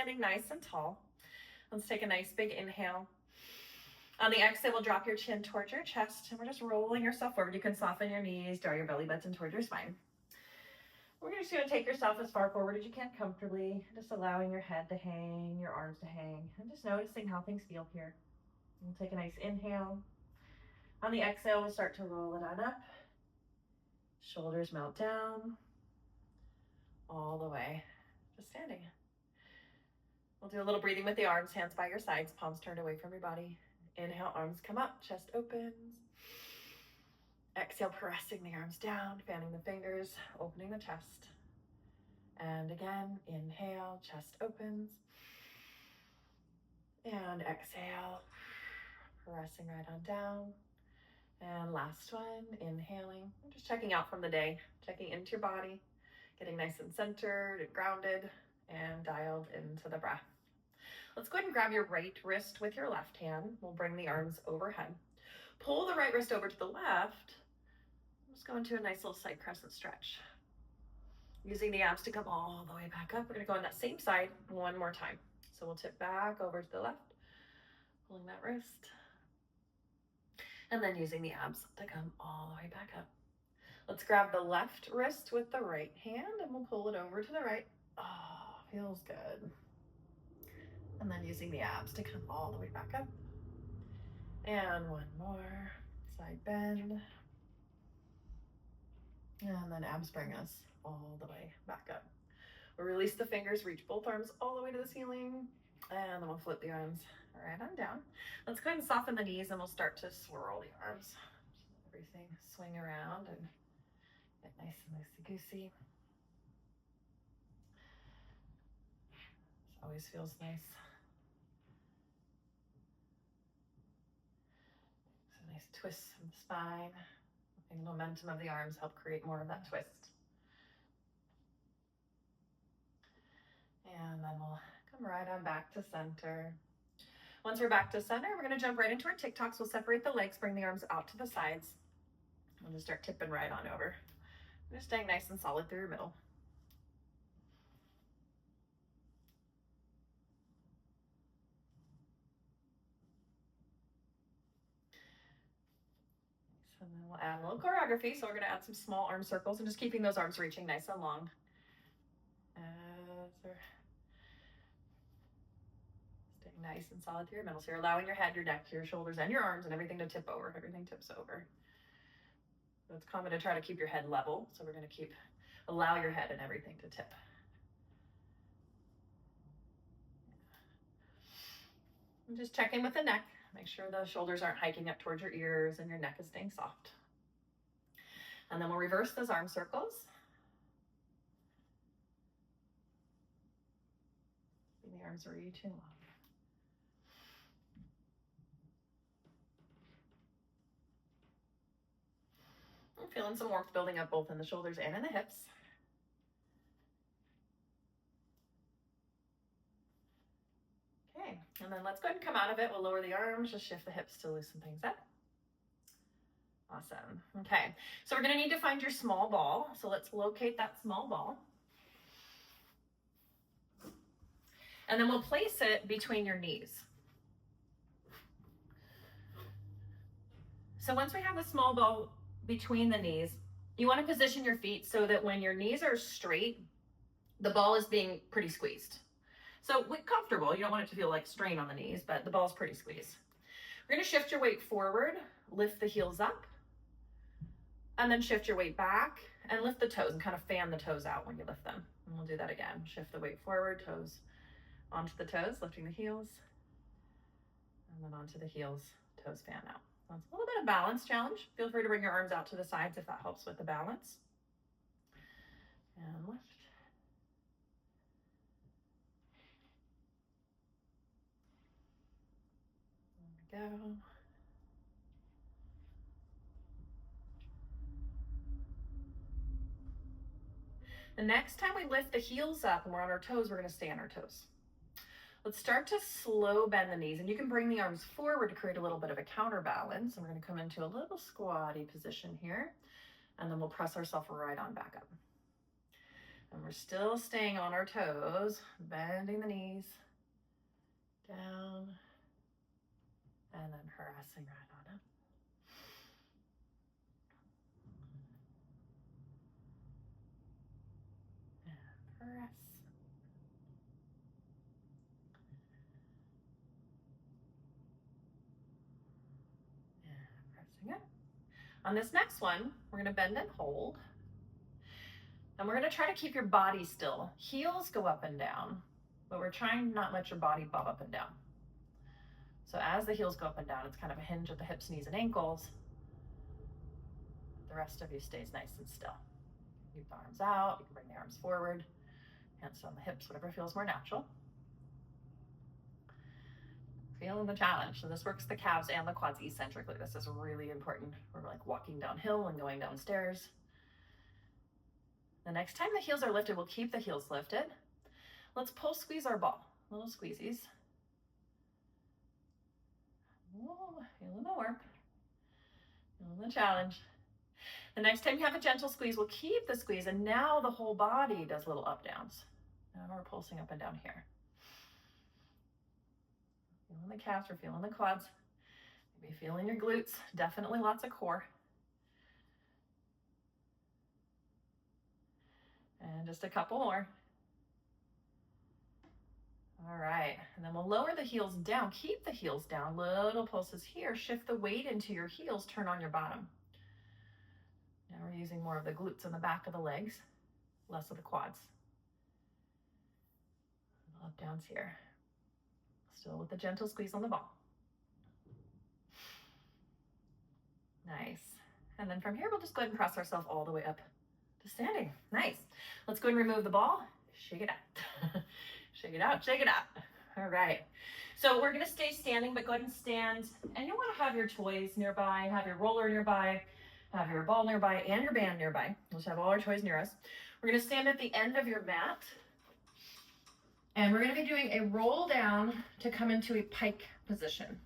standing nice and tall. Let's take a nice big inhale. On the exhale, we'll drop your chin towards your chest, and we're just rolling yourself forward. You can soften your knees, draw your belly button towards your spine. We're just going to take yourself as far forward as you can comfortably, just allowing your head to hang, your arms to hang, and just noticing how things feel here. We'll take a nice inhale. On the exhale, we'll start to roll it on up. Shoulders melt down, all the way, just standing. We'll do a little breathing with the arms, hands by your sides, palms turned away from your body. Inhale, arms come up, chest opens. Exhale, pressing the arms down, fanning the fingers, opening the chest. And again, inhale, chest opens. And exhale, pressing right on down. And last one, inhaling, just checking out from the day, checking into your body, getting nice and centered and grounded and dialed into the breath. Let's go ahead and grab your right wrist with your left hand. We'll bring the arms overhead. Pull the right wrist over to the left. Let's go into a nice little side crescent stretch. Using the abs to come all the way back up. We're going to go on that same side one more time. So we'll tip back over to the left, pulling that wrist. And then using the abs to come all the way back up. Let's grab the left wrist with the right hand and we'll pull it over to the right. Oh, feels good. And then using the abs to come all the way back up. And one more, side bend. And then abs bring us all the way back up. We'll release the fingers, reach both arms all the way to the ceiling. And then we'll flip the arms right on down. Let's go ahead and soften the knees and we'll start to swirl the arms. Everything swing around and get nice and loosey-goosey. This always feels nice. So nice twists from the spine. And the momentum of the arms help create more of that twist. And then we'll come right on back to center. Once we're back to center, we're going to jump right into our TikToks. We'll separate the legs, bring the arms out to the sides. We'll just start tipping right on over. Just staying nice and solid through your middle. So then we'll add a little choreography. So we're going to add some small arm circles and just keeping those arms reaching nice and long. Staying nice and solid through your middle. So you're allowing your head, your neck, your shoulders, and your arms and everything to tip over. Everything tips over. So it's common to try to keep your head level. So we're going to allow your head and everything to tip. And just check in with the neck. Make sure the shoulders aren't hiking up towards your ears and your neck is staying soft. And then we'll reverse those arm circles. The arms are reaching long. I'm feeling some warmth building up both in the shoulders and in the hips. Okay, and then let's go ahead and come out of it. We'll lower the arms, just shift the hips to loosen things up. Awesome. Okay, so we're going to need to find your small ball. So let's locate that small ball. And then we'll place it between your knees. So once we have the small ball between the knees, you want to position your feet so that when your knees are straight, the ball is being pretty squeezed. So comfortable, you don't want it to feel like strain on the knees, but the ball's pretty squeezed. We're going to shift your weight forward, lift the heels up, and then shift your weight back and lift the toes and kind of fan the toes out when you lift them. And we'll do that again. Shift the weight forward, toes onto the toes, lifting the heels, and then onto the heels, toes fan out. So it's a little bit of balance challenge. Feel free to bring your arms out to the sides if that helps with the balance. And lift. There we go. The next time we lift the heels up and we're on our toes, we're going to stay on our toes. Let's start to slow bend the knees, and you can bring the arms forward to create a little bit of a counterbalance. And we're going to come into a little squatty position here, and then we'll press ourselves right on back up. And we're still staying on our toes, bending the knees down, and then pressing right on up. And press. And pressing it. On this next one, we're going to bend and hold. And we're going to try to keep your body still. Heels go up and down, but we're trying to not let your body bob up and down. So as the heels go up and down, it's kind of a hinge at the hips, knees, and ankles. The rest of you stays nice and still. Keep the arms out. You can bring the arms forward. Hands on the hips, whatever feels more natural. Feeling the challenge. So this works the calves and the quads eccentrically. This is really important. We're like walking downhill and going downstairs. The next time the heels are lifted, we'll keep the heels lifted. Let's pull squeeze our ball. Little squeezies. Oh, feeling the work. Feeling the challenge. The next time you have a gentle squeeze, we'll keep the squeeze, and now the whole body does little up downs. Now we're pulsing up and down here. Feeling the calves, we're feeling the quads. Maybe feeling your glutes, definitely lots of core. And just a couple more. All right, and then we'll lower the heels down. Keep the heels down, little pulses here. Shift the weight into your heels, turn on your bottom. Now we're using more of the glutes in the back of the legs, less of the quads. Up downs here. Still with a gentle squeeze on the ball. Nice. And then from here, we'll just go ahead and press ourselves all the way up to standing. Nice. Let's go ahead and remove the ball. Shake it out. Shake it out, shake it out. All right. So we're going to stay standing, but go ahead and stand. And you want to have your toys nearby, have your roller nearby, have your ball nearby, and your band nearby. Let's have all our toys near us. We're going to stand at the end of your mat. And we're going to be doing a roll down to come into a pike position.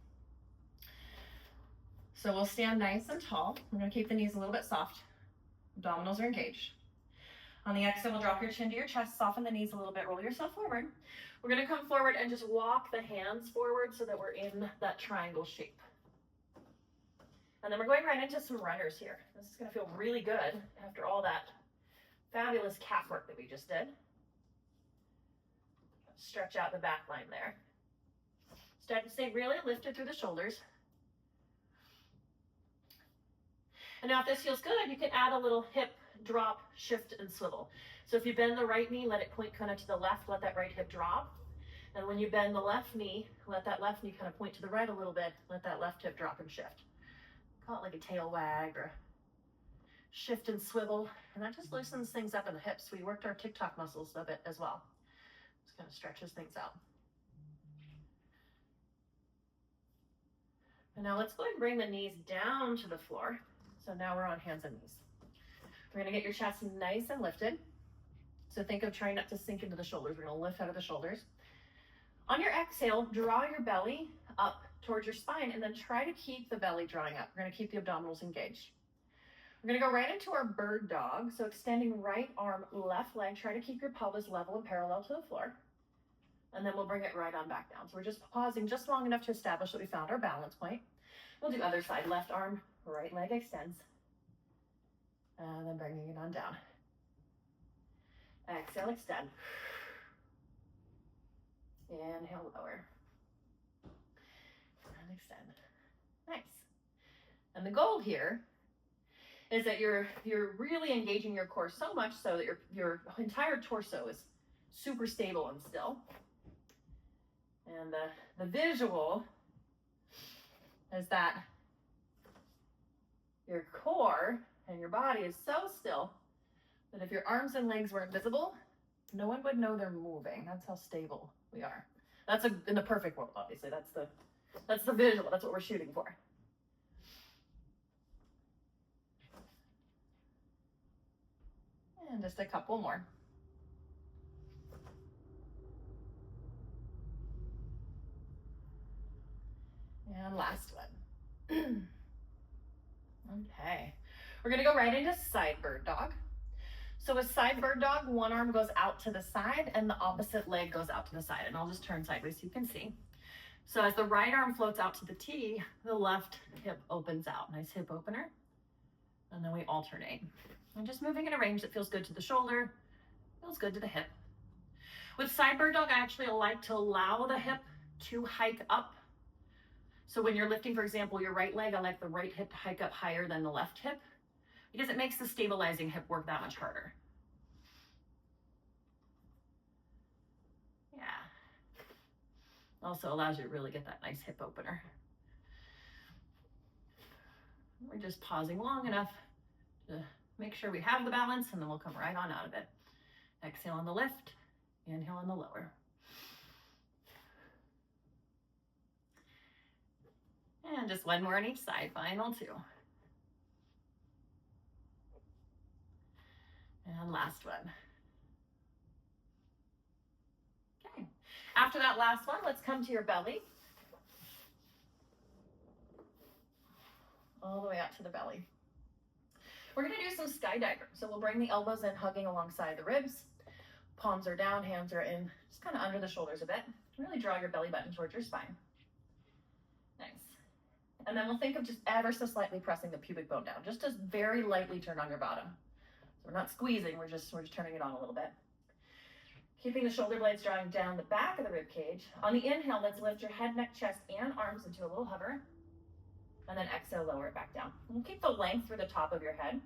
So we'll stand nice and tall. We're going to keep the knees a little bit soft. Abdominals are engaged. On the exhale, we'll drop your chin to your chest, soften the knees a little bit, roll yourself forward. We're going to come forward and just walk the hands forward so that we're in that triangle shape. And then we're going right into some runners here. This is going to feel really good after all that fabulous calf work that we just did. Stretch out the back line there. Stay really lifted through the shoulders. And now if this feels good, you can add a little hip drop, shift, and swivel. So if you bend the right knee, let it point kind of to the left, let that right hip drop. And when you bend the left knee, let that left knee kind of point to the right a little bit, let that left hip drop and shift. Call it like a tail wag or shift and swivel. And that just loosens things up in the hips. We worked our TikTok muscles a bit as well. Just kind of stretches things out. And now let's go ahead and bring the knees down to the floor. So now we're on hands and knees. We're going to get your chest nice and lifted. So think of trying not to sink into the shoulders. We're going to lift out of the shoulders. On your exhale, draw your belly up towards your spine and then try to keep the belly drawing up. We're going to keep the abdominals engaged. We're going to go right into our bird dog. So extending right arm, left leg. Try to keep your pelvis level and parallel to the floor. And then we'll bring it right on back down. So we're just pausing just long enough to establish that we found our balance point. We'll do other side. Left arm, right leg extends. And then bringing it on down. Exhale, extend. Inhale, lower. And extend. Nice. And the goal here is that you're really engaging your core so much so that your entire torso is super stable and still. And the visual is that your core and your body is so still that if your arms and legs weren't visible, no one would know they're moving. That's how stable we are. That's in the perfect world, obviously. That's the visual. That's what we're shooting for. And just a couple more. And last one. Okay. We're going to go right into side bird dog. So with side bird dog, one arm goes out to the side and the opposite leg goes out to the side. And I'll just turn sideways so you can see. So as the right arm floats out to the T, the left hip opens out. Nice hip opener. And then we alternate. And just moving in a range that feels good to the shoulder, feels good to the hip. With side bird dog, I actually like to allow the hip to hike up. So when you're lifting, for example, your right leg, I like the right hip to hike up higher than the left hip because it makes the stabilizing hip work that much harder. Yeah. Also allows you to really get that nice hip opener. We're just pausing long enough to make sure we have the balance, and then we'll come right on out of it. Exhale on the lift, inhale on the lower. And just one more on each side, final two. And last one. Okay, after that last one, let's come to your belly. All the way out to the belly. We're gonna do some skydiver. So we'll bring the elbows in, hugging alongside the ribs. Palms are down, hands are in, just kind of under the shoulders a bit. Really draw your belly button towards your spine. Nice. And then we'll think of just ever so slightly pressing the pubic bone down, just to very lightly turn on your bottom. So we're not squeezing, we're just turning it on a little bit. Keeping the shoulder blades drawing down the back of the rib cage. On the inhale, let's lift your head, neck, chest, and arms into a little hover. And then exhale, lower it back down. And we'll keep the length through the top of your head.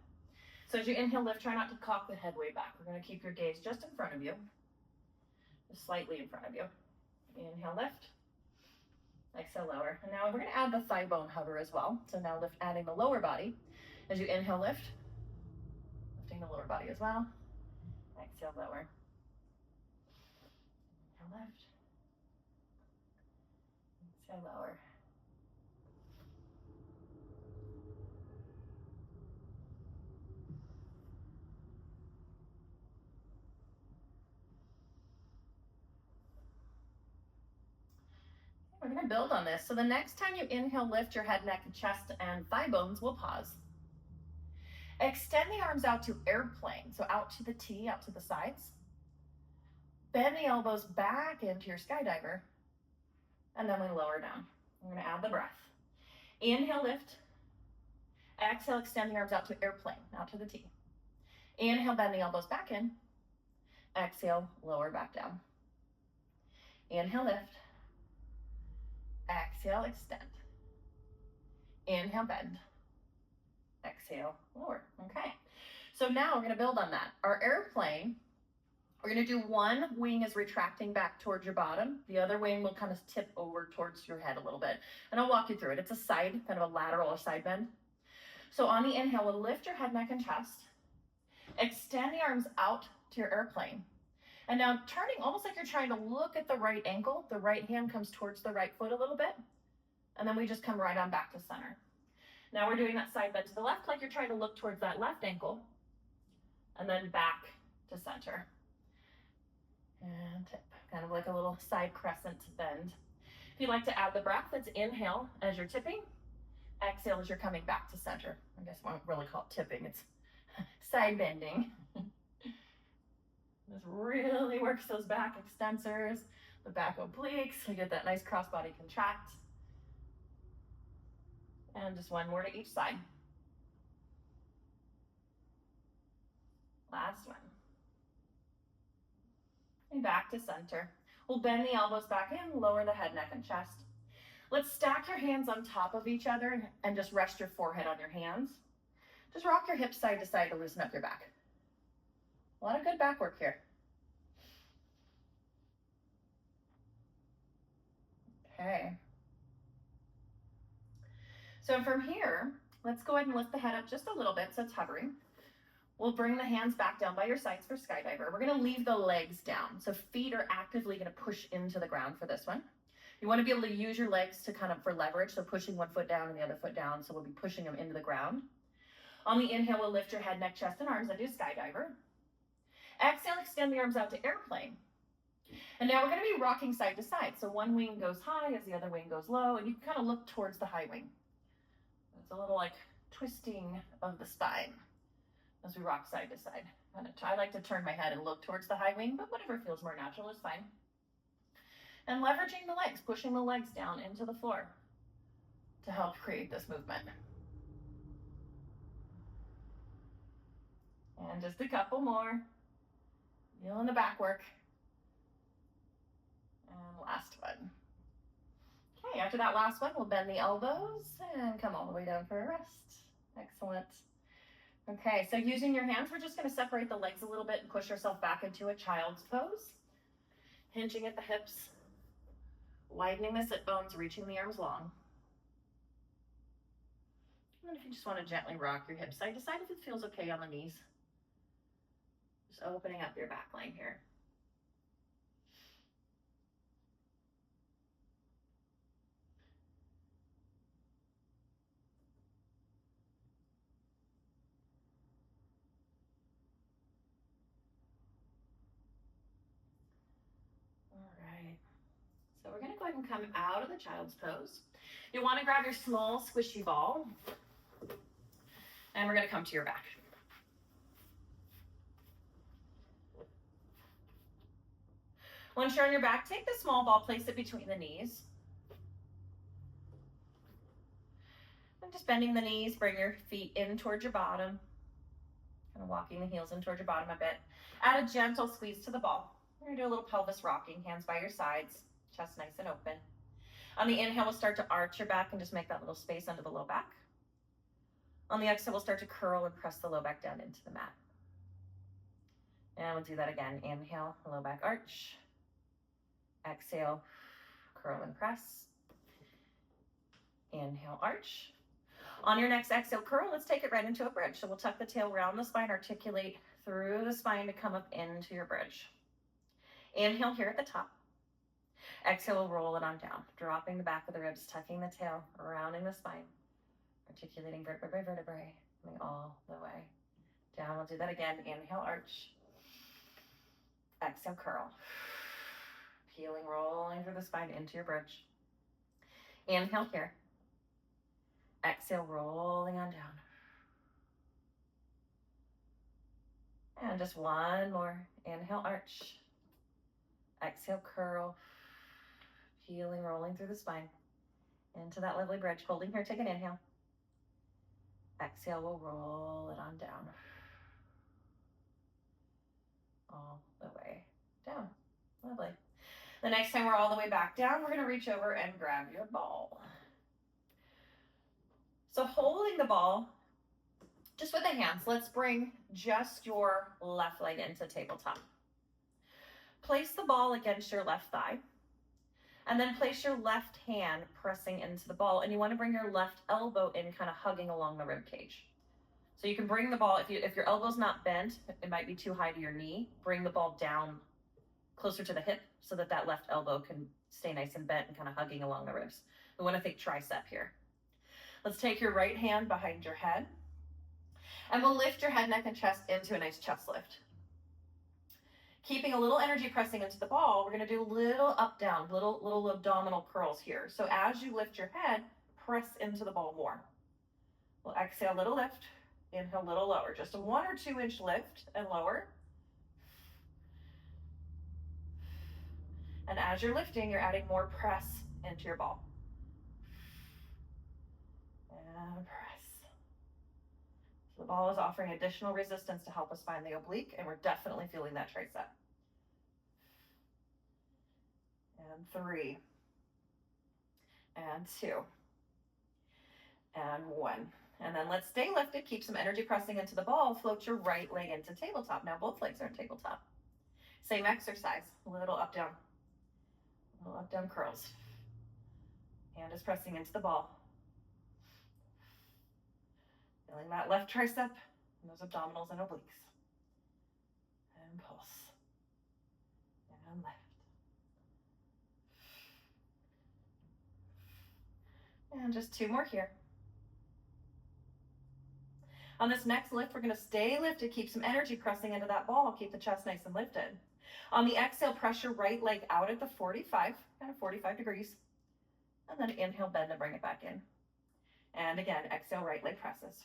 So as you inhale, lift, try not to cock the head way back. We're gonna keep your gaze just in front of you, just slightly in front of you. Inhale, lift. Exhale, lower. And now we're gonna add the thigh bone hover as well. So now lift, adding the lower body. As you inhale, lift, lifting the lower body as well. Exhale, lower. Inhale, lift. Exhale, lower. We're going to build on this. So the next time you inhale, lift your head, neck, chest, and thigh bones, we'll pause. Extend the arms out to airplane. So out to the T, out to the sides. Bend the elbows back into your skydiver. And then we lower down. We're going to add the breath. Inhale, lift. Exhale, extend the arms out to airplane, out to the T. Inhale, bend the elbows back in. Exhale, lower back down. Inhale, lift. Exhale, extend. Inhale, bend. Exhale, lower. Okay. So now we're going to build on that. Our airplane, we're going to do one wing is retracting back towards your bottom. The other wing will kind of tip over towards your head a little bit. And I'll walk you through it. It's a side, kind of a lateral or side bend. So on the inhale, we'll lift your head, neck, and chest. Extend the arms out to your airplane. And now turning almost like you're trying to look at the right ankle. The right hand comes towards the right foot a little bit. And then we just come right on back to center. Now we're doing that side bend to the left like you're trying to look towards that left ankle. And then back to center. And tip, kind of like a little side crescent bend. If you'd like to add the breath, it's inhale as you're tipping. Exhale as you're coming back to center. I guess I won't really call it tipping, it's side bending. This really works those back extensors, the back obliques. You get that nice crossbody contract. And just one more to each side. Last one. And back to center. We'll bend the elbows back in, lower the head, neck, and chest. Let's stack your hands on top of each other and just rest your forehead on your hands. Just rock your hips side to side to loosen up your back. A lot of good back work here. Okay. So from here, let's go ahead and lift the head up just a little bit so it's hovering. We'll bring the hands back down by your sides for skydiver. We're gonna leave the legs down. So feet are actively gonna push into the ground for this one. You wanna be able to use your legs to kind of for leverage. So pushing one foot down and the other foot down. So we'll be pushing them into the ground. On the inhale, we'll lift your head, neck, chest, and arms and do skydiver. Exhale, extend the arms out to airplane. And now we're gonna be rocking side to side. So one wing goes high as the other wing goes low, and you can kind of look towards the high wing. It's a little like twisting of the spine as we rock side to side. I like to turn my head and look towards the high wing, but whatever feels more natural is fine. And leveraging the legs, pushing the legs down into the floor to help create this movement. And just a couple more. Feeling the back work. And last one. Okay, after that last one, we'll bend the elbows and come all the way down for a rest. Excellent. Okay, so using your hands, we're just going to separate the legs a little bit and push ourselves back into a child's pose. Hinging at the hips, widening the sit bones, reaching the arms long. And if you just want to gently rock your hips side to side, if it feels okay on the knees. Just opening up your back line here. So we're going to go ahead and come out of the child's pose. You want to grab your small squishy ball, and we're going to come to your back. Once you're on your back, take the small ball, place it between the knees. And just bending the knees, bring your feet in towards your bottom. Kind of walking the heels in towards your bottom a bit. Add a gentle squeeze to the ball. We're going to do a little pelvis rocking, hands by your sides, chest nice and open. On the inhale, we'll start to arch your back and just make that little space under the low back. On the exhale, we'll start to curl and press the low back down into the mat. And we'll do that again. Inhale, low back arch. Exhale, curl and press. Inhale, arch. On your next exhale, curl, let's take it right into a bridge. So we'll tuck the tail around the spine, articulate through the spine to come up into your bridge. Inhale here at the top. Exhale, we'll roll it on down, dropping the back of the ribs, tucking the tail, rounding the spine, articulating vertebrae by vertebrae, coming all the way down. We'll do that again. Inhale, arch. Exhale, curl. Peeling, rolling through the spine into your bridge. Inhale here. Exhale, rolling on down. And just one more. Inhale, arch. Exhale, curl. Peeling, rolling through the spine into that lovely bridge. Holding here, take an inhale. Exhale, we'll roll it on down. All the way down. Lovely. The next time we're all the way back down, we're going to reach over and grab your ball. So holding the ball, just with the hands, let's bring just your left leg into tabletop. Place the ball against your left thigh, and then place your left hand pressing into the ball, and you want to bring your left elbow in, kind of hugging along the rib cage. So you can bring the ball, if your elbow's not bent, it might be too high to your knee, bring the ball down closer to the hip so that that left elbow can stay nice and bent and kind of hugging along the ribs. We want to think tricep here. Let's take your right hand behind your head, and we'll lift your head, neck, and chest into a nice chest lift. Keeping a little energy pressing into the ball, we're going to do a little up down, little abdominal curls here. So as you lift your head, press into the ball more. We'll exhale, little lift, inhale, little lower. Just a 1 or 2 inch lift and lower. And as you're lifting, you're adding more press into your ball. And press. So the ball is offering additional resistance to help us find the oblique, and we're definitely feeling that tricep. And 3. And 2. And 1. And then let's stay lifted. Keep some energy pressing into the ball. Float your right leg into tabletop. Now both legs are in tabletop. Same exercise. A little up down. Little up down curls. Hand is pressing into the ball. Feeling that left tricep and those abdominals and obliques. And pulse. And lift. And just 2 more here. On this next lift, we're going to stay lifted, keep some energy pressing into that ball, keep the chest nice and lifted. On the exhale, press your right leg out at the 45, kind of 45 degrees. And then inhale, bend and bring it back in. And again, exhale, right leg presses.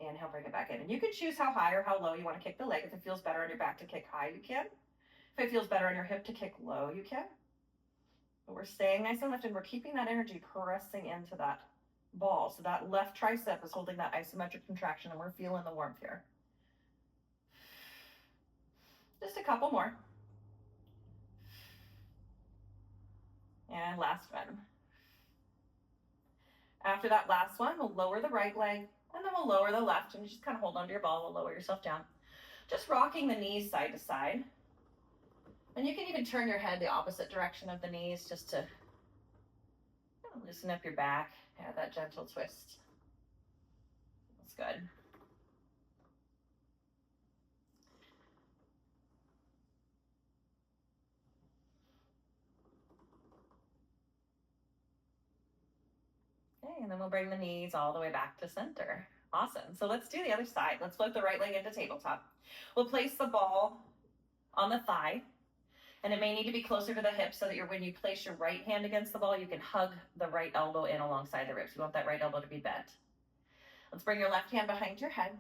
Inhale, bring it back in. And you can choose how high or how low you want to kick the leg. If it feels better on your back to kick high, you can. If it feels better on your hip to kick low, you can. But we're staying nice and lifted. We're keeping that energy pressing into that ball. So that left tricep is holding that isometric contraction, and we're feeling the warmth here. Just a couple more. And last one. After that last one, we'll lower the right leg, and then we'll lower the left, and you just kind of hold onto your ball. We'll lower yourself down. Just rocking the knees side to side. And you can even turn your head the opposite direction of the knees just to loosen up your back. Yeah, that gentle twist. That's good. Okay, and then we'll bring the knees all the way back to center. Awesome. So let's do the other side. Let's flip the right leg into tabletop. We'll place the ball on the thigh, and it may need to be closer to the hip so that when you place your right hand against the ball, you can hug the right elbow in alongside the ribs. You want that right elbow to be bent. Let's bring your left hand behind your head.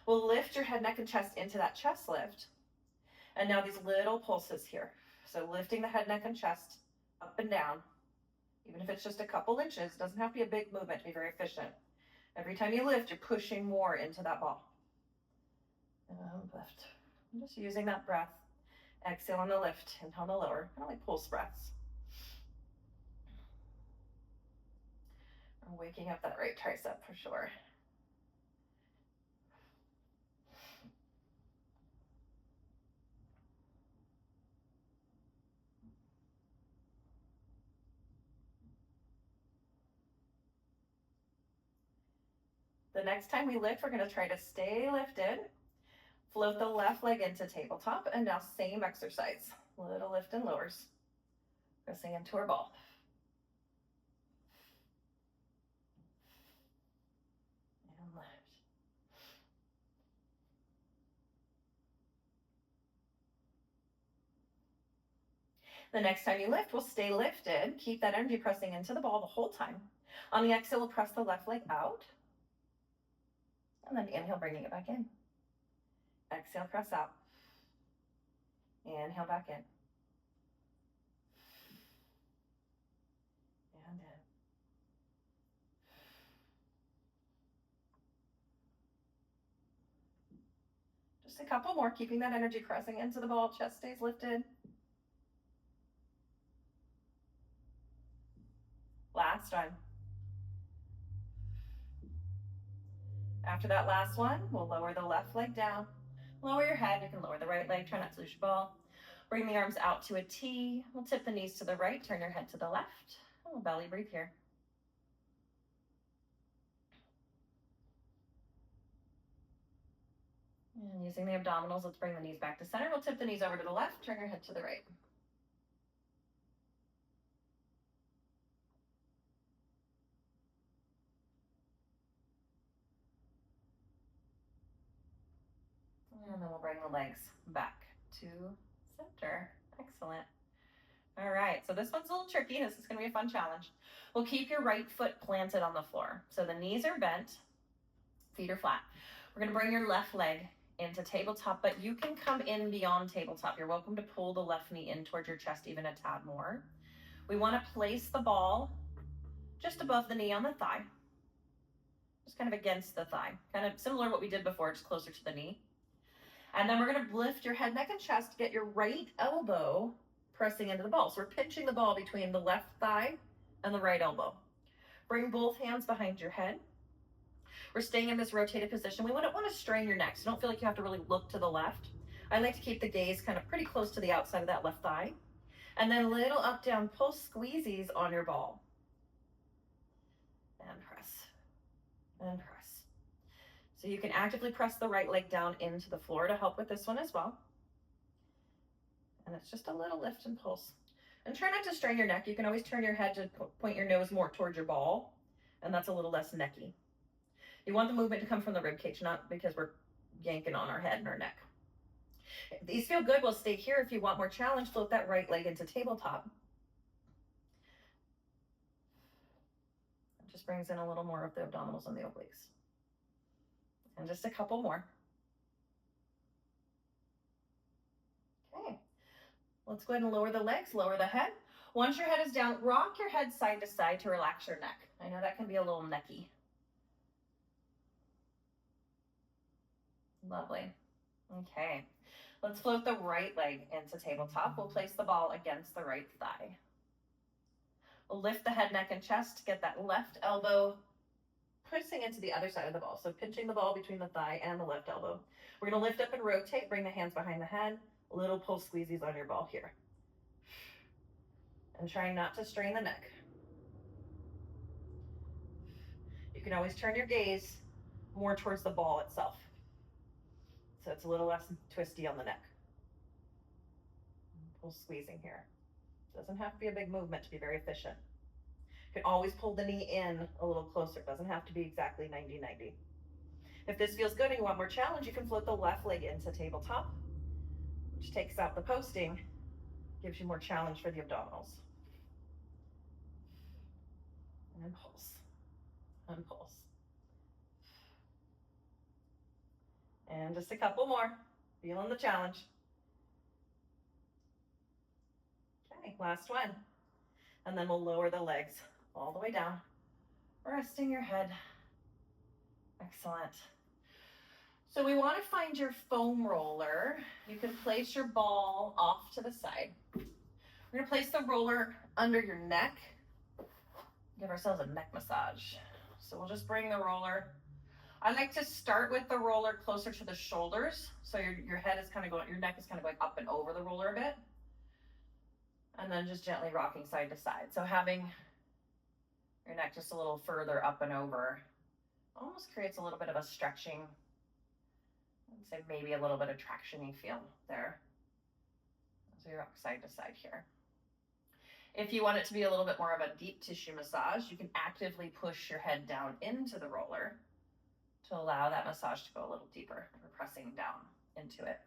We'll lift your head, neck, and chest into that chest lift. And now these little pulses here. So lifting the head, neck, and chest up and down. Even if it's just a couple inches, it doesn't have to be a big movement to be very efficient. Every time you lift, you're pushing more into that ball. And lift. I'm just using that breath. Exhale on the lift, inhale on the lower, kind of like pulse breaths. I'm waking up that right tricep for sure. The next time we lift, we're going to try to stay lifted. Float the left leg into tabletop, and now same exercise. Little lift and lowers. Pressing into our ball. And lift. The next time you lift, we'll stay lifted. Keep that energy pressing into the ball the whole time. On the exhale, we'll press the left leg out. And then inhale, bringing it back in. Exhale, press out. Inhale, back in. And in. Just a couple more, keeping that energy pressing into the ball. Chest stays lifted. Last one. After that last one, we'll lower the left leg down. Lower your head. You can lower the right leg. Try not to lose your ball. Bring the arms out to a T. We'll tip the knees to the right. Turn your head to the left. We'll belly breathe here. And using the abdominals, let's bring the knees back to center. We'll tip the knees over to the left. Turn your head to the right. And then we'll bring the legs back to center. Excellent. All right, so this one's a little tricky. This is going to be a fun challenge. We'll keep your right foot planted on the floor. So the knees are bent, feet are flat. We're going to bring your left leg into tabletop, but you can come in beyond tabletop. You're welcome to pull the left knee in towards your chest even a tad more. We want to place the ball just above the knee on the thigh, just kind of against the thigh, kind of similar to what we did before, just closer to the knee. And then we're going to lift your head, neck, and chest, get your right elbow pressing into the ball. So we're pinching the ball between the left thigh and the right elbow. Bring both hands behind your head. We're staying in this rotated position. We don't want to strain your neck, so don't feel like you have to really look to the left. I like to keep the gaze kind of pretty close to the outside of that left thigh. And then little up, down, pulse squeezies on your ball. And press. And press. So you can actively press the right leg down into the floor to help with this one as well. And it's just a little lift and pulse. And try not to strain your neck. You can always turn your head to point your nose more towards your ball, and that's a little less necky. You want the movement to come from the rib cage, not because we're yanking on our head and our neck. If these feel good, we'll stay here. If you want more challenge, float that right leg into tabletop. It just brings in a little more of the abdominals and the obliques. And just a couple more. Okay, let's go ahead and lower the legs, lower the head. Once your head is down, rock your head side to side to relax your neck. I know that can be a little necky. Lovely. Okay, let's float the right leg into tabletop. We'll place the ball against the right thigh. We'll lift the head, neck, and chest, get that left elbow pushing into the other side of the ball. So pinching the ball between the thigh and the left elbow. We're gonna lift up and rotate, bring the hands behind the head, little pull squeezies on your ball here. And trying not to strain the neck. You can always turn your gaze more towards the ball itself, so it's a little less twisty on the neck. Pull squeezing here. Doesn't have to be a big movement to be very efficient. You can always pull the knee in a little closer. It doesn't have to be exactly 90-90. If this feels good and you want more challenge, you can float the left leg into tabletop, which takes out the posting, gives you more challenge for the abdominals. And pulse, and pulse. And just a couple more, feeling the challenge. Okay, last one. And then we'll lower the legs all the way down, resting your head. Excellent. So we want to find your foam roller. You can place your ball off to the side. We're gonna place the roller under your neck. Give ourselves a neck massage. So we'll just bring the roller. I like to start with the roller closer to the shoulders. So your head is kind of going, your neck is kind of going up and over the roller a bit. And then just gently rocking side to side. So having your neck just a little further up and over almost creates a little bit of a stretching, I'd say maybe a little bit of traction-y feel there. So you rock side to side here. If you want it to be a little bit more of a deep tissue massage, you can actively push your head down into the roller to allow that massage to go a little deeper. We're pressing down into it.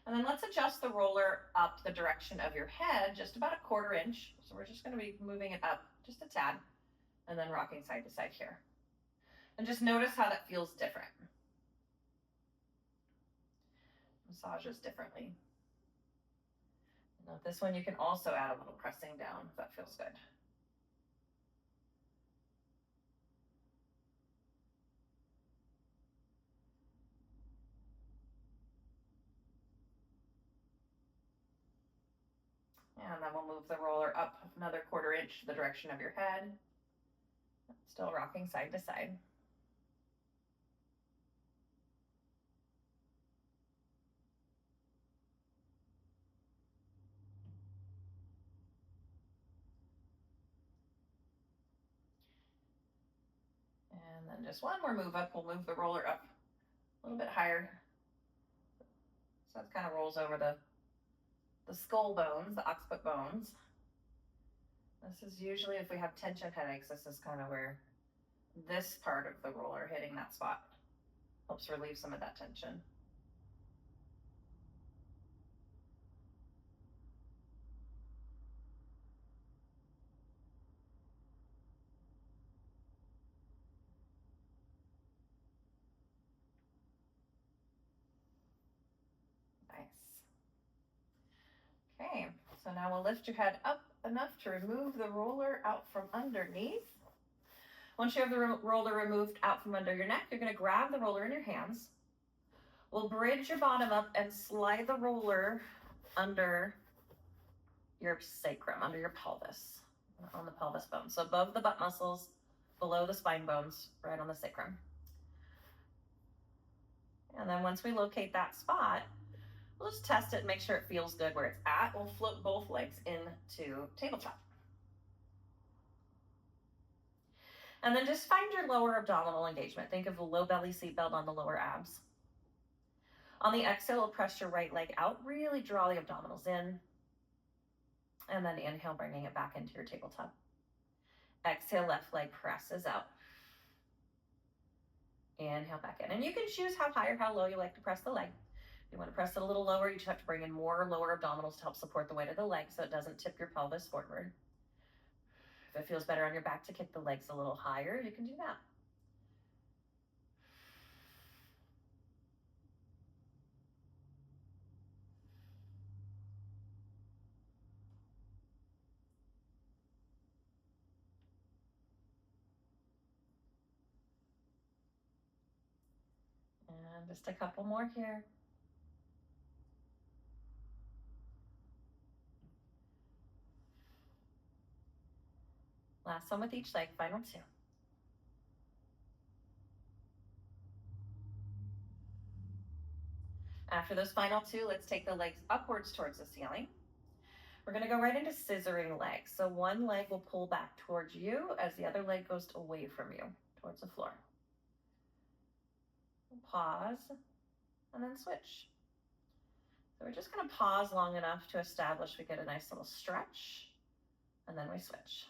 And then let's adjust the roller up the direction of your head, just about a 1/4 inch. So we're just gonna be moving it up just a tad and then rocking side to side here. And just notice how that feels different. Massages differently. Now this one you can also add a little pressing down if that feels good. And then we'll move the roller up another 1/4 inch to the direction of your head. Still rocking side to side. And then just one more move up. We'll move the roller up a little bit higher. So it kind of rolls over the skull bones, the occiput bones. This is usually if we have tension headaches, this is kind of where this part of the roller hitting that spot helps relieve some of that tension. Nice. Okay, so now we'll lift your head up enough to remove the roller out from underneath. Once you have the roller removed out from under your neck, you're going to grab the roller in your hands. We'll bridge your bottom up and slide the roller under your sacrum, under your pelvis, on the pelvis bone. So above the butt muscles, below the spine bones, right on the sacrum. And then once we locate that spot, we'll just test it and make sure it feels good where it's at. We'll float both legs into tabletop. And then just find your lower abdominal engagement. Think of a low belly seatbelt on the lower abs. On the exhale, press your right leg out. Really draw the abdominals in. And then inhale, bringing it back into your tabletop. Exhale, left leg presses out. Inhale back in. And you can choose how high or how low you like to press the leg. If you want to press it a little lower, you just have to bring in more lower abdominals to help support the weight of the leg so it doesn't tip your pelvis forward. If it feels better on your back to kick the legs a little higher, you can do that. And just a couple more here. Last one with each leg, final two. After those final two, let's take the legs upwards towards the ceiling. We're gonna go right into scissoring legs. So one leg will pull back towards you as the other leg goes away from you, towards the floor. Pause, and then switch. So we're just gonna pause long enough to establish we get a nice little stretch, and then we switch.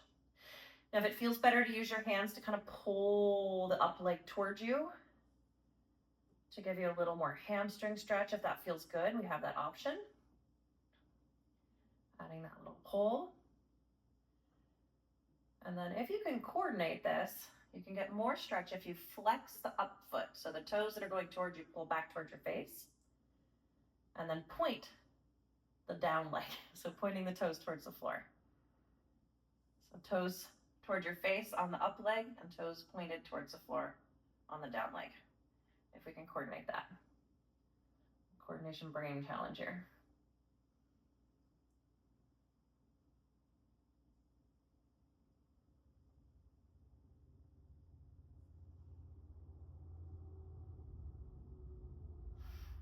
Now, if it feels better to use your hands to kind of pull the up leg towards you, to give you a little more hamstring stretch, if that feels good, we have that option. Adding that little pull. And then if you can coordinate this, you can get more stretch if you flex the up foot. So the toes that are going towards you pull back towards your face. And then point the down leg. So pointing the toes towards the floor. So toes towards your face on the up leg and toes pointed towards the floor on the down leg. If we can coordinate that. Coordination brain challenge here.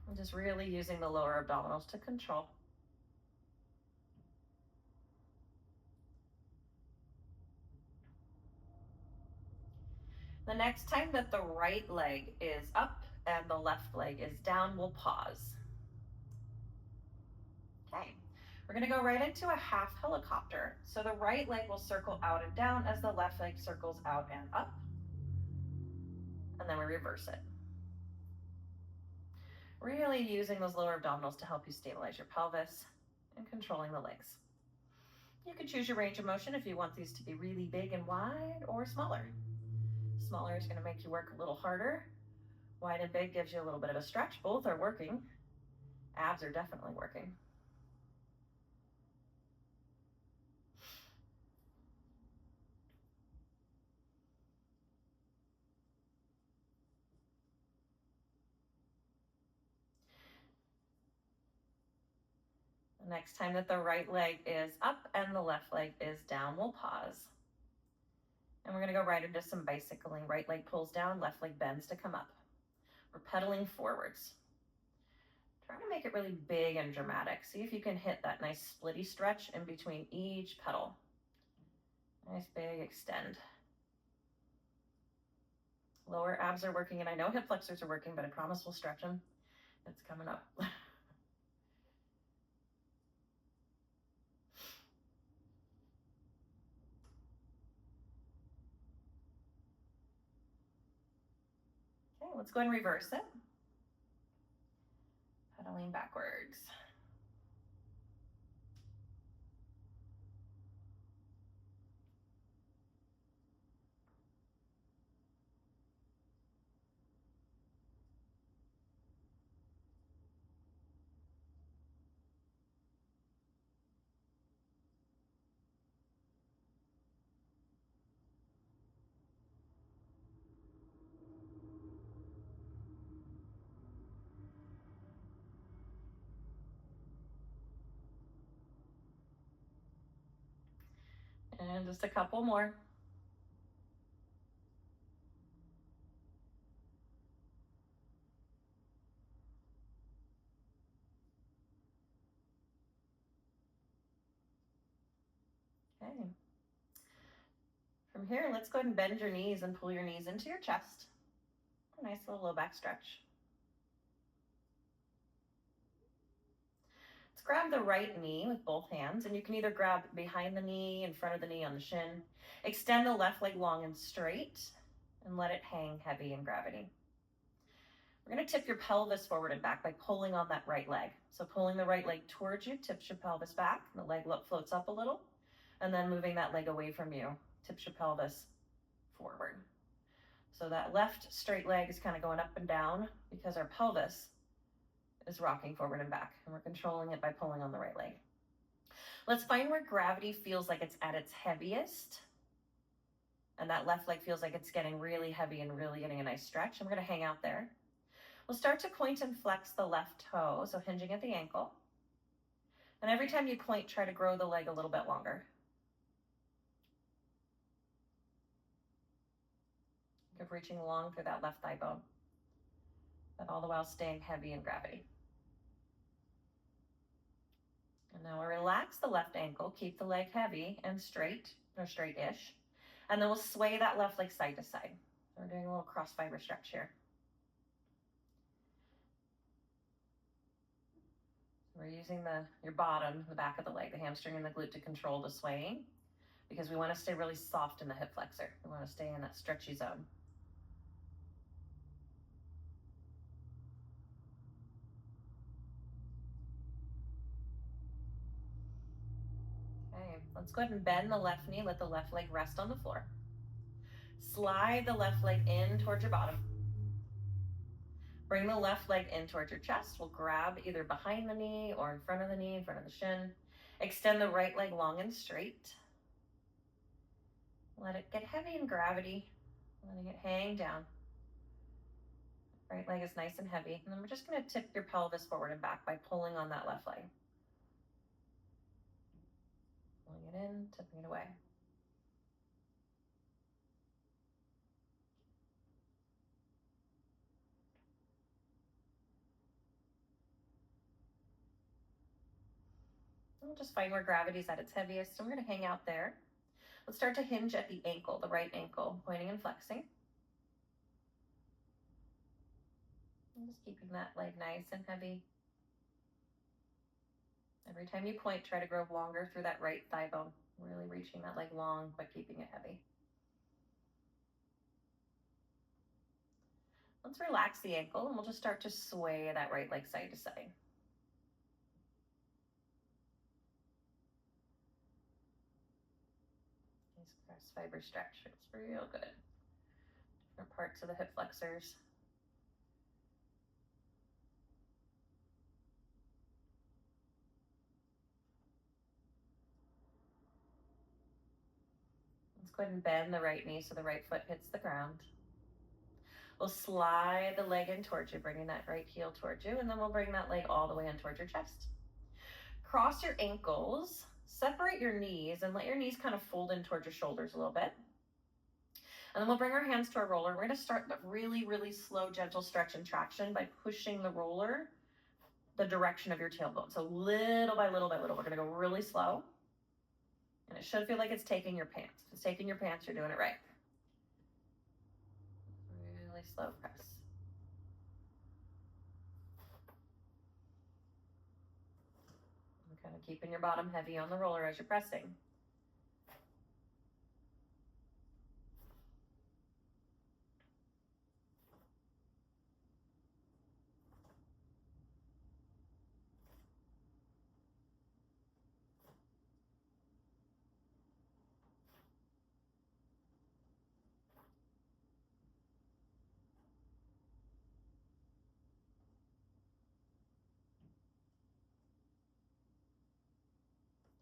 I'm just really using the lower abdominals to control. The next time that the right leg is up and the left leg is down, we'll pause. Okay, we're gonna go right into a half helicopter. So the right leg will circle out and down as the left leg circles out and up. And then we reverse it. Really using those lower abdominals to help you stabilize your pelvis and controlling the legs. You can choose your range of motion if you want these to be really big and wide or smaller. Smaller is going to make you work a little harder. Wide and big gives you a little bit of a stretch. Both are working. Abs are definitely working. The next time that the right leg is up and the left leg is down, we'll pause. And we're going to go right into some bicycling. Right leg pulls down, left leg bends to come up. We're pedaling forwards. Try to make it really big and dramatic. See if you can hit that nice splitty stretch in between each pedal. Nice big extend. Lower abs are working, and I know hip flexors are working, but I promise we'll stretch them. It's coming up. Okay, let's go and reverse it. Pedaling backwards. And just a couple more. Okay. From here, let's go ahead and bend your knees and pull your knees into your chest. A nice little low back stretch. Let's grab the right knee with both hands, and you can either grab behind the knee, in front of the knee, on the shin. Extend the left leg long and straight, and let it hang heavy in gravity. We're going to tip your pelvis forward and back by pulling on that right leg. So pulling the right leg towards you tips your pelvis back, and the leg floats up a little, and then moving that leg away from you tips your pelvis forward. So that left straight leg is kind of going up and down because our pelvis is rocking forward and back, and we're controlling it by pulling on the right leg. Let's find where gravity feels like it's at its heaviest, and that left leg feels like it's getting really heavy and really getting a nice stretch. And we're going to hang out there. We'll start to point and flex the left toe, so hinging at the ankle. And every time you point, try to grow the leg a little bit longer. Think of reaching long through that left thigh bone, but all the while staying heavy in gravity. And now we'll relax the left ankle, keep the leg heavy and straight, or straight-ish. And then we'll sway that left leg side to side. So we're doing a little cross fiber stretch here. We're using your bottom, the back of the leg, the hamstring and the glute to control the swaying, because we want to stay really soft in the hip flexor. We want to stay in that stretchy zone. Okay, let's go ahead and bend the left knee, let the left leg rest on the floor. Slide the left leg in towards your bottom. Bring the left leg in towards your chest. We'll grab either behind the knee or in front of the knee, in front of the shin. Extend the right leg long and straight. Let it get heavy in gravity, letting it hang down. Right leg is nice and heavy. And then we're just going to tip your pelvis forward and back by pulling on that left leg. Pulling it in, tipping it away. We'll just find where gravity is at its heaviest. So we're going to hang out there. Let's start to hinge at the ankle, the right ankle, pointing and flexing. And just keeping that leg nice and heavy. Every time you point, try to grow longer through that right thigh bone, really reaching that leg long, but keeping it heavy. Let's relax the ankle, and we'll just start to sway that right leg side to side. Nice cross fiber stretch. It's real good. Different parts of the hip flexors. Let's go ahead and bend the right knee so the right foot hits the ground. We'll slide the leg in towards you, bringing that right heel towards you, and then we'll bring that leg all the way in towards your chest. Cross your ankles, separate your knees, and let your knees kind of fold in towards your shoulders a little bit. And then we'll bring our hands to our roller. We're going to start the really, really slow, gentle stretch and traction by pushing the roller the direction of your tailbone. So little by little by little, we're going to go really slow. And it should feel like it's taking your pants. If it's taking your pants, you're doing it right. Really slow press. And kind of keeping your bottom heavy on the roller as you're pressing.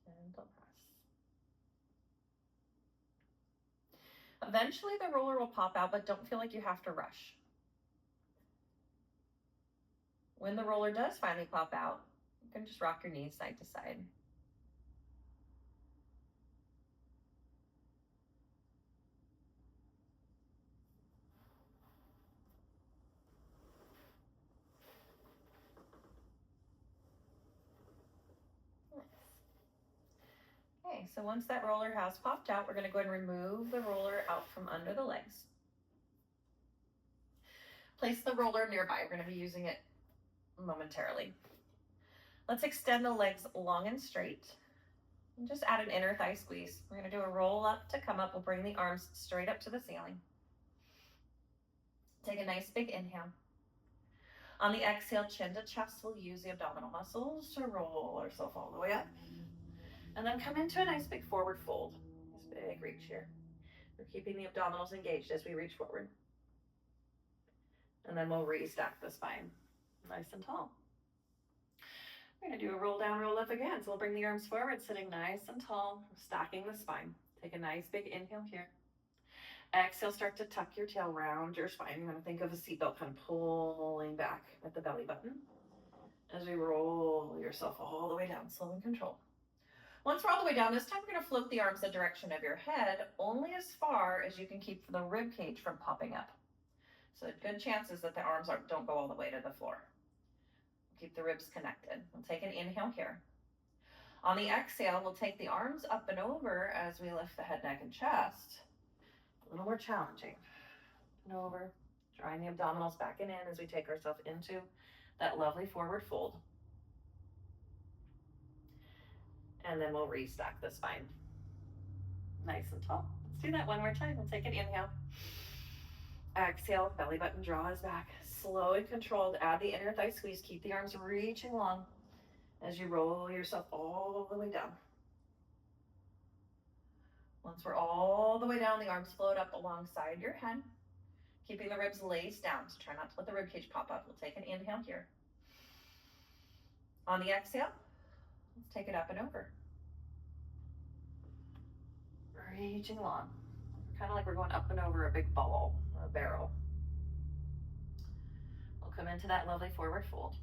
Gentle press. Eventually the roller will pop out, but don't feel like you have to rush. When the roller does finally pop out, you can just rock your knees side to side. Okay, so once that roller has popped out, we're going to go ahead and remove the roller out from under the legs. Place the roller nearby. We're going to be using it momentarily. Let's extend the legs long and straight. And just add an inner thigh squeeze. We're going to do a roll up to come up. We'll bring the arms straight up to the ceiling. Take a nice big inhale. On the exhale, chin to chest, we'll use the abdominal muscles to roll ourselves all the way up. And then come into a nice big forward fold. Nice big reach here. We're keeping the abdominals engaged as we reach forward. And then we'll restack the spine, nice and tall. We're gonna do a roll down, roll up again. So we'll bring the arms forward, sitting nice and tall, stacking the spine. Take a nice big inhale here. Exhale, start to tuck your tail around your spine. You're gonna think of a seatbelt kind of pulling back at the belly button as we roll yourself all the way down, slow and controlled. Once we're all the way down, this time we're gonna float the arms the direction of your head, only as far as you can keep the rib cage from popping up. So good chances that the arms don't go all the way to the floor. Keep the ribs connected. We'll take an inhale here. On the exhale, we'll take the arms up and over as we lift the head, neck, and chest. A little more challenging. And over, drawing the abdominals back and in as we take ourselves into that lovely forward fold. And then we'll restack the spine. Nice and tall. Let's do that one more time. We'll take an inhale. Exhale, belly button draws back. Slow and controlled. Add the inner thigh squeeze. Keep the arms reaching long as you roll yourself all the way down. Once we're all the way down, the arms float up alongside your head, keeping the ribs laced down. So try not to let the rib cage pop up. We'll take an inhale here. On the exhale, let's take it up and over. Reaching long. Kind of like we're going up and over a big ball, a barrel. We'll come into that lovely forward fold.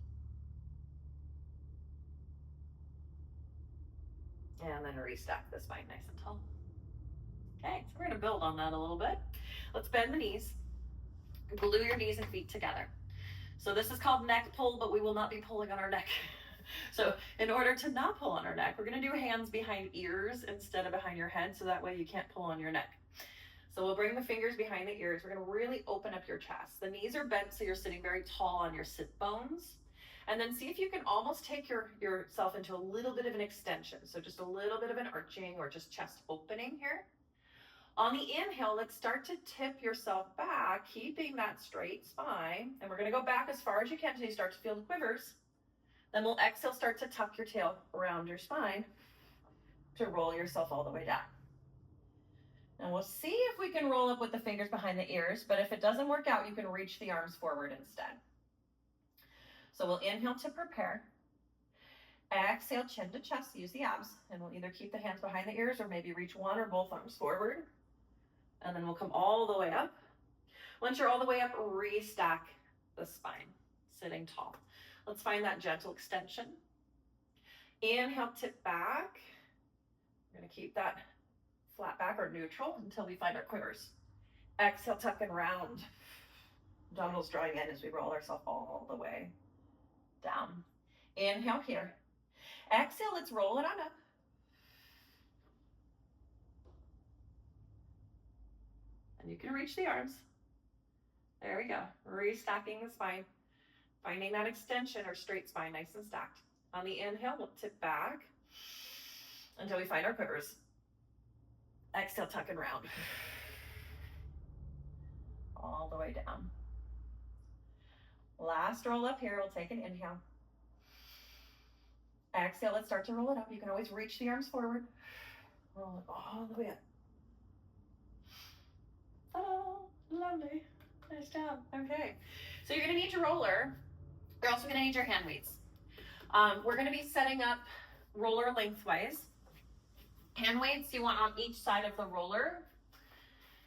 And then restack the spine nice and tall. Okay, so we're gonna build on that a little bit. Let's bend the knees. Glue your knees and feet together. So this is called neck pull, but we will not be pulling on our neck. So in order to not pull on our neck, we're gonna do hands behind ears instead of behind your head, so that way you can't pull on your neck. So we'll bring the fingers behind the ears. We're gonna really open up your chest. The knees are bent so you're sitting very tall on your sit bones. And then see if you can almost take yourself into a little bit of an extension. So just a little bit of an arching or just chest opening here. On the inhale, let's start to tip yourself back, keeping that straight spine. And we're gonna go back as far as you can until you start to feel the quivers. Then we'll exhale, start to tuck your tail around your spine to roll yourself all the way down. And we'll see if we can roll up with the fingers behind the ears, but if it doesn't work out, you can reach the arms forward instead. So we'll inhale to prepare. Exhale, chin to chest, use the abs, and we'll either keep the hands behind the ears or maybe reach one or both arms forward. And then we'll come all the way up. Once you're all the way up, restack the spine, sitting tall. Let's find that gentle extension. Inhale, tip back. We're gonna keep that flat back or neutral until we find our quivers. Exhale, tuck and round. Abdominals drawing in as we roll ourselves all the way down. Inhale here. Exhale, let's roll it on up. And you can reach the arms. There we go. Restacking the spine. Finding that extension or straight spine, nice and stacked. On the inhale, we'll tip back until we find our quivers. Exhale, tuck and round. All the way down. Last roll up here, we'll take an inhale. Exhale, let's start to roll it up. You can always reach the arms forward. Roll it all the way up. Oh, lovely. Nice job. Okay. So you're gonna need your roller. You're also gonna need your hand weights. We're gonna be setting up roller lengthwise. Hand weights you want on each side of the roller.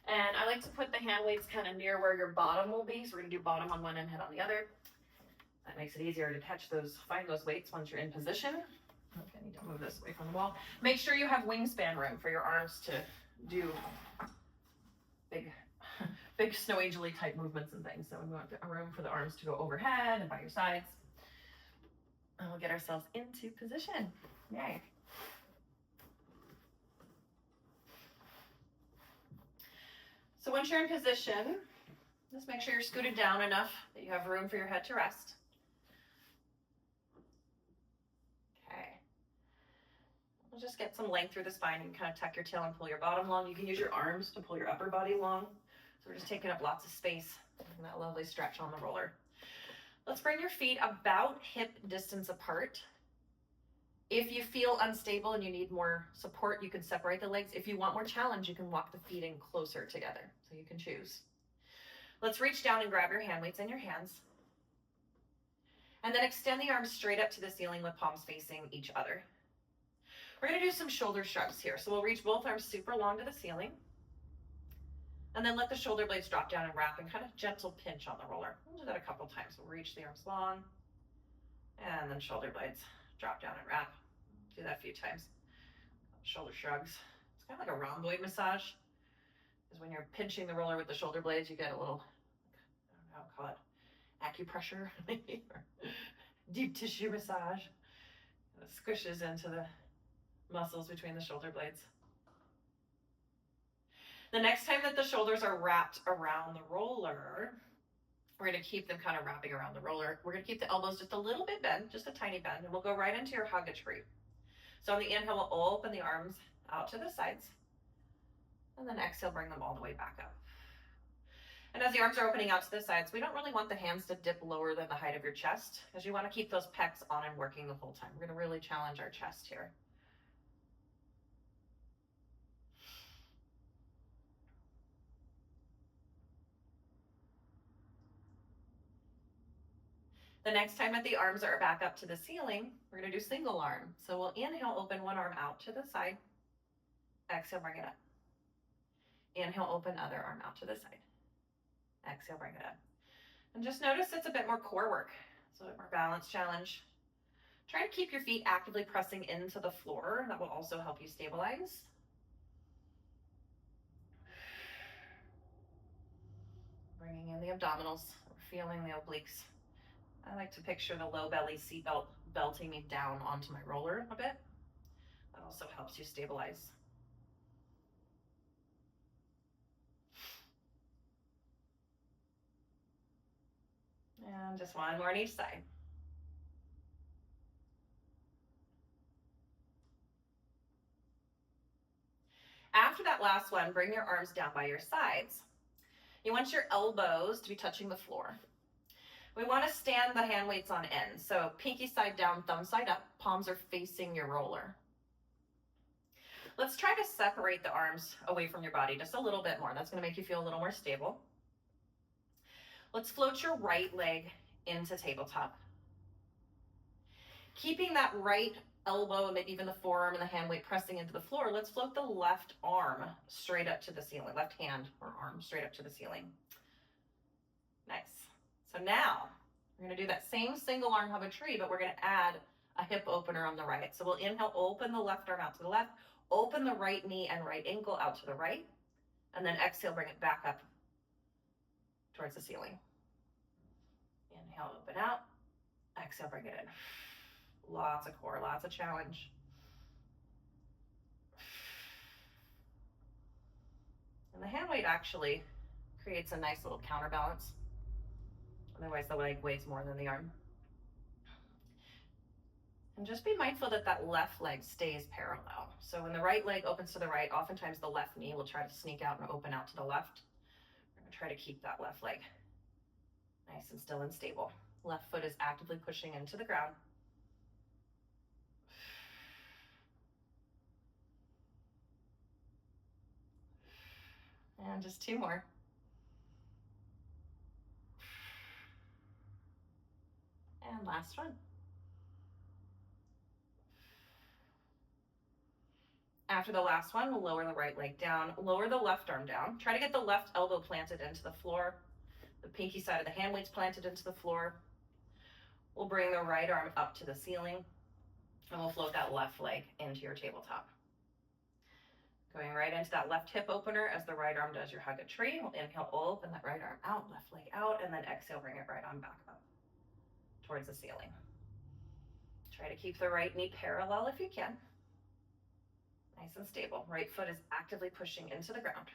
And I like to put the hand weights kind of near where your bottom will be. So we're gonna do bottom on one end, head on the other. That makes it easier to catch those, find those weights once you're in position. Okay, I need to move this away from the wall. Make sure you have wingspan room for your arms to do big snow angel-y type movements and things. So we want a room for the arms to go overhead and by your sides. And we'll get ourselves into position. Yay. So once you're in position, just make sure you're scooted down enough that you have room for your head to rest. Okay. We'll just get some length through the spine and kind of tuck your tail and pull your bottom long. You can use your arms to pull your upper body long. So we're just taking up lots of space and that lovely stretch on the roller. Let's bring your feet about hip distance apart. If you feel unstable and you need more support, you can separate the legs. If you want more challenge, you can walk the feet in closer together. So you can choose. Let's reach down and grab your hand weights in your hands. And then extend the arms straight up to the ceiling with palms facing each other. We're going to do some shoulder shrugs here. So we'll reach both arms super long to the ceiling. And then let the shoulder blades drop down and wrap and kind of gentle pinch on the roller. We'll do that a couple times. We'll reach the arms long and then shoulder blades drop down and wrap. Do that a few times. Shoulder shrugs. It's kind of like a rhomboid massage, because when you're pinching the roller with the shoulder blades, you get a little, I don't know how to call it, acupressure, or deep tissue massage. It squishes into the muscles between the shoulder blades. The next time that the shoulders are wrapped around the roller, we're going to keep them kind of wrapping around the roller. We're going to keep the elbows just a little bit bent, just a tiny bend, and we'll go right into your hug a tree. So on the inhale, we'll open the arms out to the sides, and then exhale, bring them all the way back up. And as the arms are opening out to the sides, we don't really want the hands to dip lower than the height of your chest, because you want to keep those pecs on and working the whole time. We're going to really challenge our chest here. The next time that the arms are back up to the ceiling, we're going to do single arm. So we'll inhale, open one arm out to the side. Exhale, bring it up. Inhale, open other arm out to the side. Exhale, bring it up. And just notice it's a bit more core work. So a bit more balance challenge. Try to keep your feet actively pressing into the floor. That will also help you stabilize. Bringing in the abdominals, feeling the obliques. I like to picture the low belly seatbelt belting me down onto my roller a bit. That also helps you stabilize. And just one more on each side. After that last one, bring your arms down by your sides. You want your elbows to be touching the floor. We want to stand the hand weights on end. So pinky side down, thumb side up, palms are facing your roller. Let's try to separate the arms away from your body just a little bit more. That's going to make you feel a little more stable. Let's float your right leg into tabletop. Keeping that right elbow and maybe even the forearm and the hand weight pressing into the floor, let's float the left arm straight up to the ceiling, left hand or arm straight up to the ceiling. Nice. So now we're going to do that same single arm hug a tree, but we're going to add a hip opener on the right. So we'll inhale, open the left arm out to the left, open the right knee and right ankle out to the right, and then exhale, bring it back up towards the ceiling. Inhale, open out, exhale, bring it in. Lots of core, lots of challenge. And the hand weight actually creates a nice little counterbalance. Otherwise the leg weighs more than the arm. And just be mindful that that left leg stays parallel. So when the right leg opens to the right, oftentimes the left knee will try to sneak out and open out to the left. We're gonna try to keep that left leg nice and still and stable. Left foot is actively pushing into the ground. And just two more. And last one. After the last one, we'll lower the right leg down, lower the left arm down. Try to get the left elbow planted into the floor, the pinky side of the hand weights planted into the floor. We'll bring the right arm up to the ceiling, and we'll float that left leg into your tabletop. Going right into that left hip opener as the right arm does your hug a tree. We'll inhale, open that right arm out, left leg out, and then exhale, bring it right on back up towards the ceiling. Try to keep the right knee parallel if you can. Nice and stable. Right foot is actively pushing into the ground.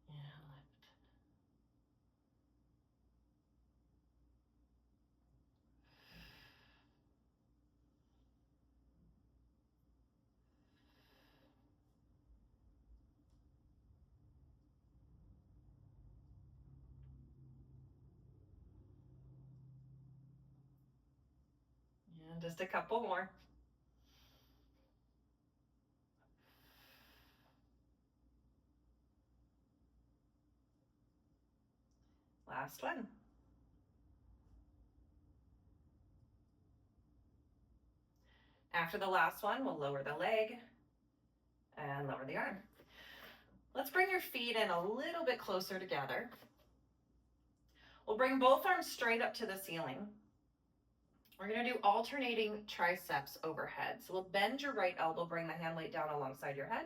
And lift. Just a couple more. Last one. After the last one, we'll lower the leg and lower the arm. Let's bring your feet in a little bit closer together. We'll bring both arms straight up to the ceiling. We're going to do alternating triceps overhead. So we'll bend your right elbow, bring the hand weight down alongside your head.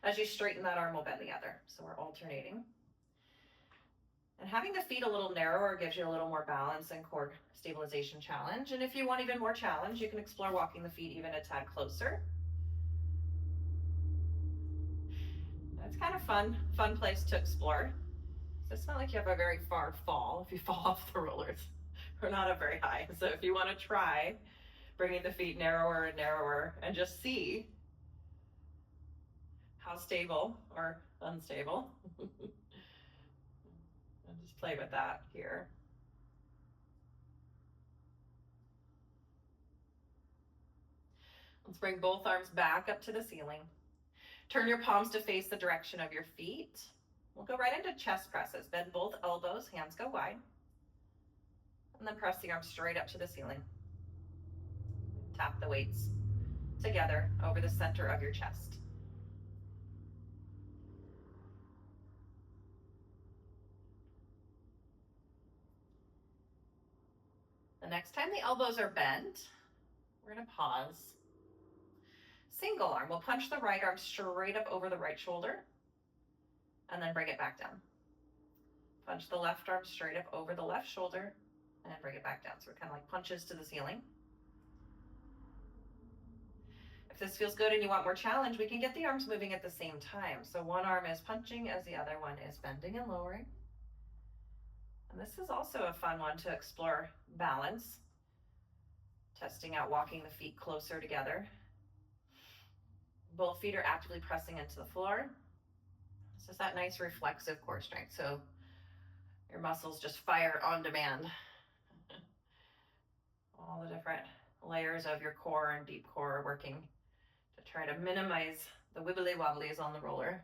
As you straighten that arm, we'll bend the other. So we're alternating. And having the feet a little narrower gives you a little more balance and core stabilization challenge. And if you want even more challenge, you can explore walking the feet even a tad closer. It's kind of fun place to explore. So it's not like you have a very far fall if you fall off the rollers. We're not up very high. So if you want to try bringing the feet narrower and narrower and just see how stable or unstable. And just play with that here. Let's bring both arms back up to the ceiling. Turn your palms to face the direction of your feet. We'll go right into chest presses. Bend both elbows, hands go wide. And then press the arms straight up to the ceiling. Tap the weights together over the center of your chest. The next time the elbows are bent, we're going to pause. Single arm. We'll punch the right arm straight up over the right shoulder and then bring it back down. Punch the left arm straight up over the left shoulder and bring it back down. So it kind of like punches to the ceiling. If this feels good and you want more challenge, we can get the arms moving at the same time. So one arm is punching as the other one is bending and lowering. And this is also a fun one to explore balance. Testing out walking the feet closer together. Both feet are actively pressing into the floor. This is that nice reflexive core strength. So your muscles just fire on demand. All the different layers of your core and deep core are working to try to minimize the wibbly wobblies on the roller.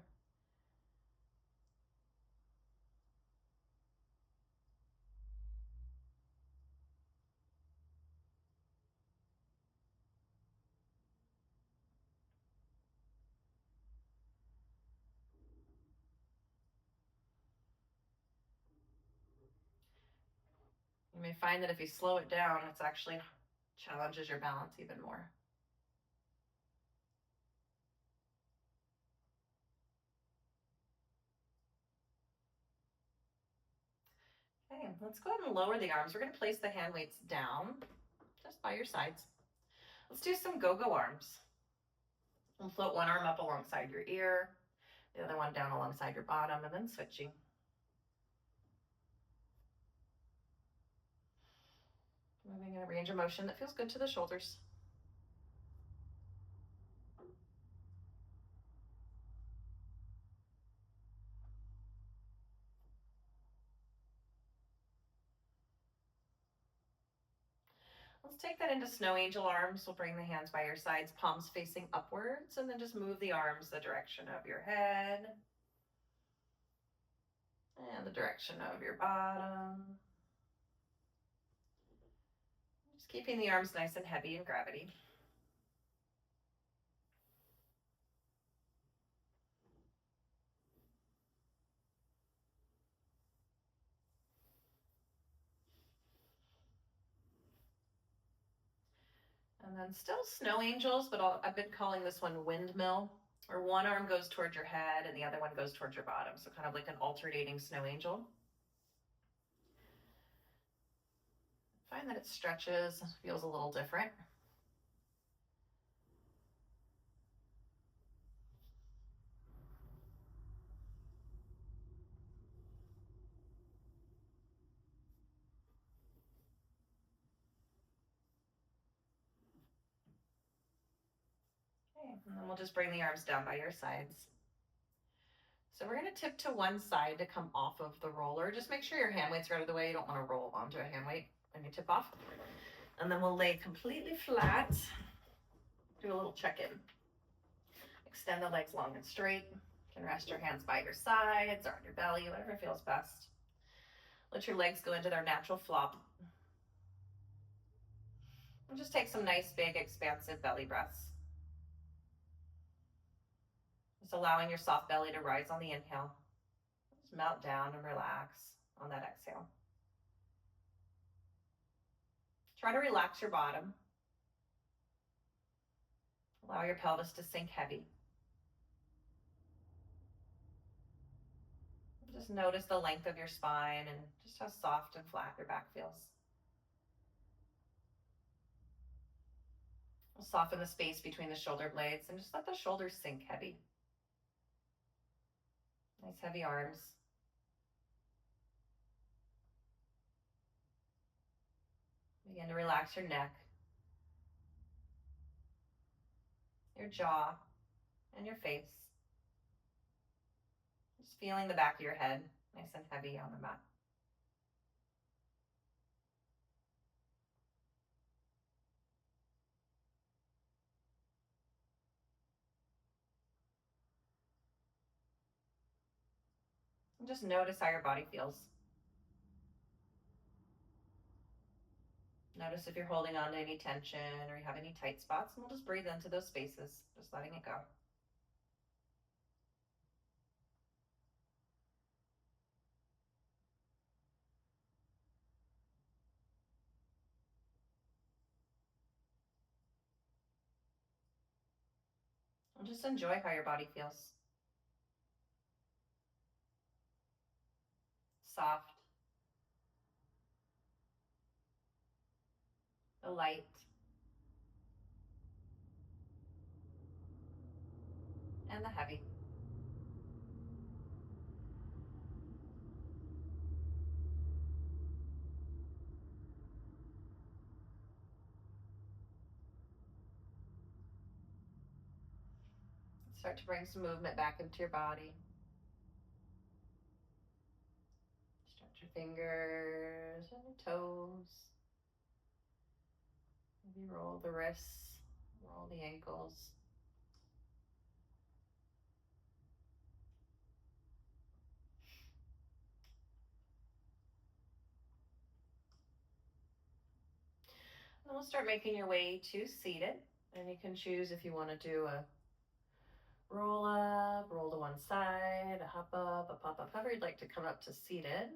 You may find that if you slow it down, it's actually challenges your balance even more. Okay, let's go ahead and lower the arms. We're going to place the hand weights down just by your sides. Let's do some go-go arms. We'll float one arm up alongside your ear, the other one down alongside your bottom, and then switching. Moving in a range of motion that feels good to the shoulders. Let's take that into snow angel arms. We'll bring the hands by your sides, palms facing upwards, and then just move the arms the direction of your head and the direction of your bottom. Just keeping the arms nice and heavy in gravity. And then still snow angels, but I've been calling this one windmill, where one arm goes towards your head and the other one goes towards your bottom. So kind of like an alternating snow angel. Find that it stretches, feels a little different. Okay, and then we'll just bring the arms down by your sides. So we're going to tip to one side to come off of the roller. Just make sure your hand weight's right out of the way. You don't want to roll onto a hand weight when you tip off. And then we'll lay completely flat. Do a little check-in. Extend the legs long and straight. You can rest your hands by your sides or on your belly, whatever feels best. Let your legs go into their natural flop. And just take some nice, big, expansive belly breaths. Just allowing your soft belly to rise on the inhale. Just melt down and relax on that exhale. Try to relax your bottom. Allow your pelvis to sink heavy. Just notice the length of your spine and just how soft and flat your back feels. We'll soften the space between the shoulder blades and just let the shoulders sink heavy. Nice heavy arms. Begin to relax your neck, your jaw, and your face. Just feeling the back of your head nice and heavy on the mat. And just notice how your body feels. Notice if you're holding on to any tension or you have any tight spots, and we'll just breathe into those spaces, just letting it go. And just enjoy how your body feels. Soft, the light, and the heavy. Start to bring some movement back into your body. Stretch your fingers and your toes. Maybe roll the wrists, roll the ankles. And we'll start making your way to seated. And you can choose if you want to do a roll up, roll to one side, a hop up, a pop up, however you'd like to come up to seated.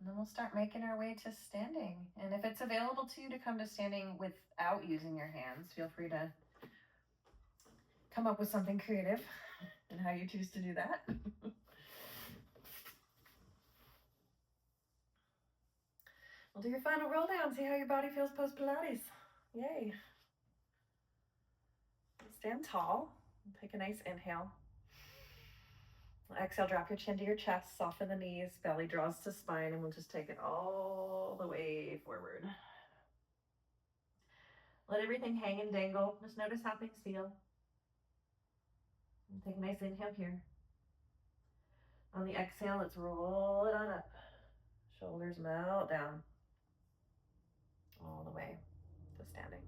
And then we'll start making our way to standing. And if it's available to you to come to standing without using your hands, feel free to come up with something creative and how you choose to do that. We'll do your final roll down, see how your body feels post Pilates. Yay. Stand tall. Take a nice inhale. Exhale, drop your chin to your chest, soften the knees, belly draws to spine, and we'll just take it all the way forward. Let everything hang and dangle. Just notice how things feel. And take a nice inhale here. On the exhale, let's roll it on up. Shoulders melt down all the way to standing.